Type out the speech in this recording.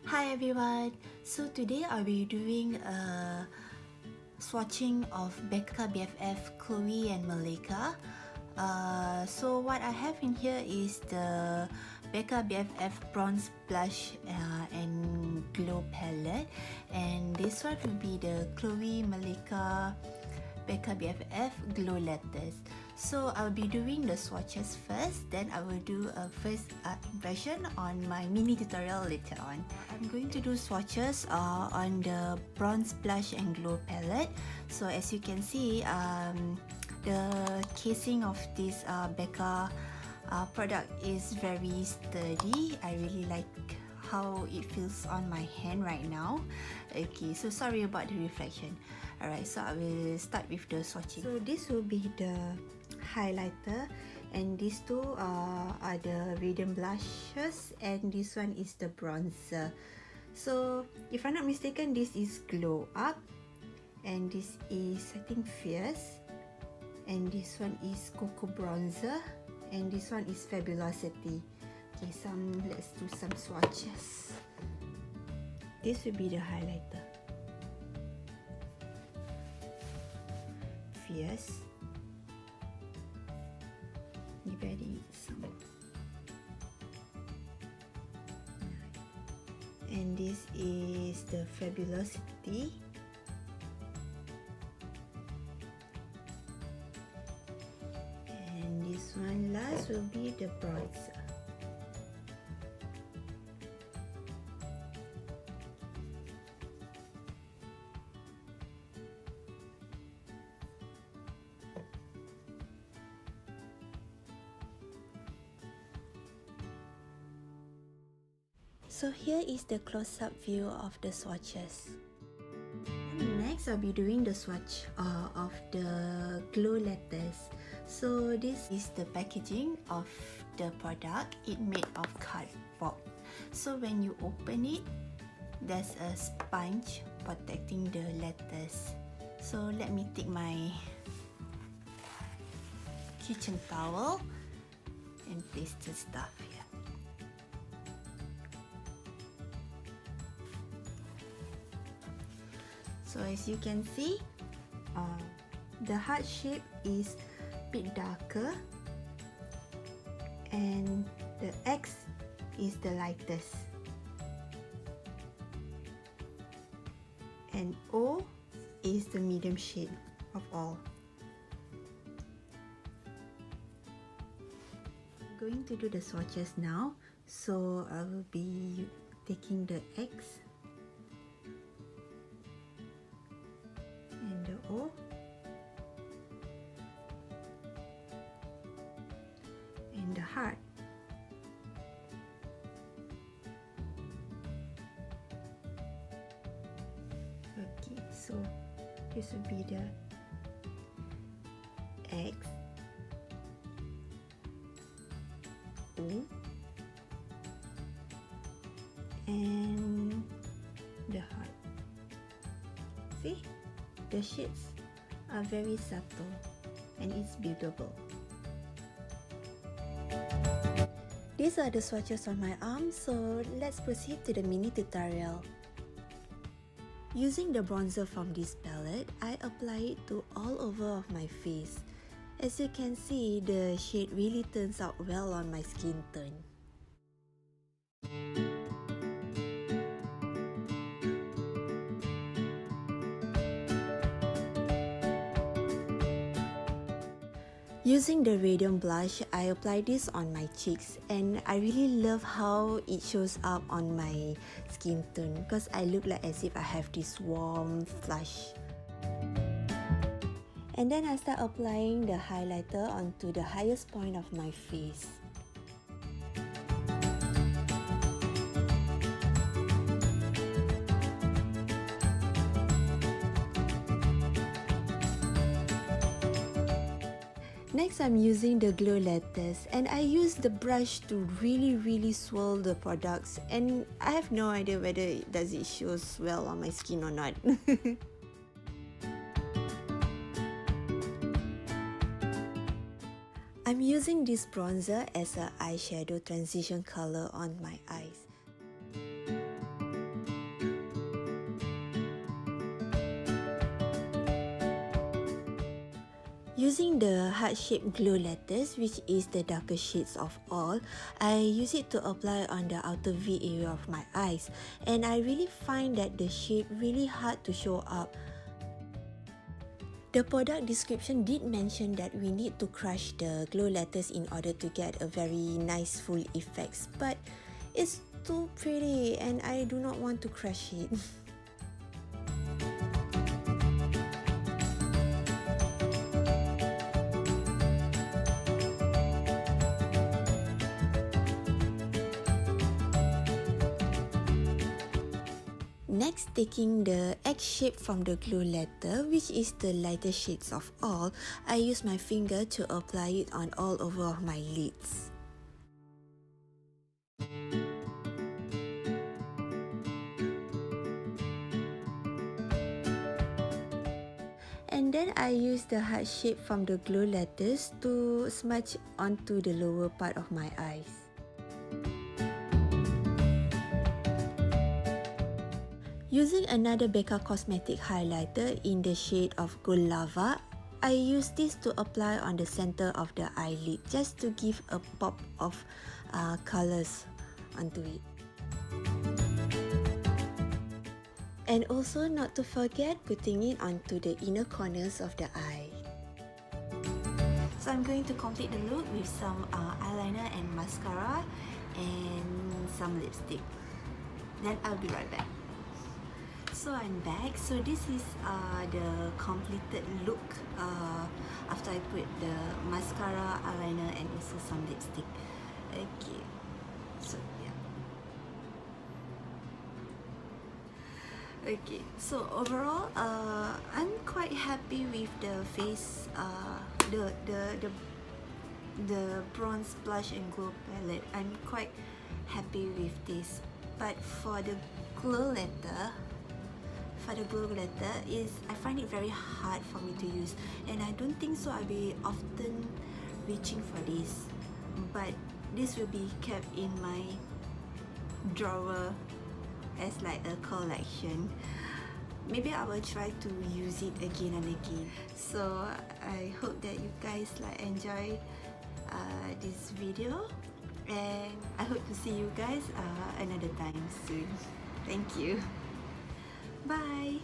Hi everyone, so today I'll be doing a swatching of Becca BFF Khloé and Malika. So what I have in here is the Becca BFF Bronze Blush and Glow Palette, and this one will be the Khloé Malika Becca BFF Glow Letters. So I'll be doing the swatches first, then I will do a first impression on my mini tutorial later on. I'm going to do swatches on the Bronze Blush and Glow Palette. So as you can see, the casing of this Becca product is very sturdy. I really like how it feels on my hand right now. Okay, so sorry about the reflection. Alright, so I will start with the swatching. So this will be the highlighter, and these two are the radiant blushes, and this one is the bronzer. So if I'm not mistaken, this is Glow Up, and this is, I think, Fierce, and this one is Cocoa Bronzer, and this one is Fabulosity. Okay, let's do some swatches. This will be the highlighter. Fierce. Maybe I need some. And this is the Fabulosity. And this one last will be the bronzer. So here is the close-up view of the swatches. Next, I'll be doing the swatch of the glow letters. So this is the packaging of the product. It made of cardboard. So when you open it, there's a sponge protecting the letters. So let me take my kitchen towel and place the stuff here. So as you can see, the heart shape is a bit darker, and the X is the lightest, and O is the medium shade of all. I'm going to do the swatches now, so I will be taking the X and the O, and the heart. Okay, so this will be the X, O, and the heart. See? The shades are very subtle and it's buildable. These are the swatches on my arm, so let's proceed to the mini tutorial. Using the bronzer from this palette, I apply it to all over of my face. As you can see, the shade really turns out well on my skin tone. Using the radiant blush, I apply this on my cheeks, and I really love how it shows up on my skin tone because I look like as if I have this warm flush. And then I start applying the highlighter onto the highest point of my face. Next, I'm using the glow letters, and I use the brush to really swirl the products, and I have no idea whether it shows well on my skin or not. I'm using this bronzer as an eyeshadow transition color on my eyes. Using the heart-shaped glow letters, which is the darker shades of all, I use it to apply on the outer V area of my eyes, and I really find that the shade really hard to show up. The product description did mention that we need to crush the glow letters in order to get a very nice full effects, but it's too pretty and I do not want to crush it. Next, taking the X shape from the glow letter, which is the lighter shades of all, I use my finger to apply it on all over of my lids. And then I use the heart shape from the glow letters to smudge onto the lower part of my eyes. Using another Becca Cosmetics highlighter in the shade of Gold Lava, I use this to apply on the center of the eyelid just to give a pop of colors onto it. And also not to forget putting it onto the inner corners of the eye. So I'm going to complete the look with some eyeliner and mascara and some lipstick. Then I'll be right back. So I'm back. So this is the completed look after I put the mascara, eyeliner and also some lipstick. Okay, so yeah. Okay, so overall I'm quite happy with the face, the bronze blush and glow palette. I'm quite happy with this, but for the glow letter, I find it very hard for me to use, and I don't think so I'll be often reaching for this, but this will be kept in my drawer as like a collection. Maybe I will try to use it again and again. So I hope that you guys like enjoy this video, and I hope to see you guys another time soon. Thank you. Bye.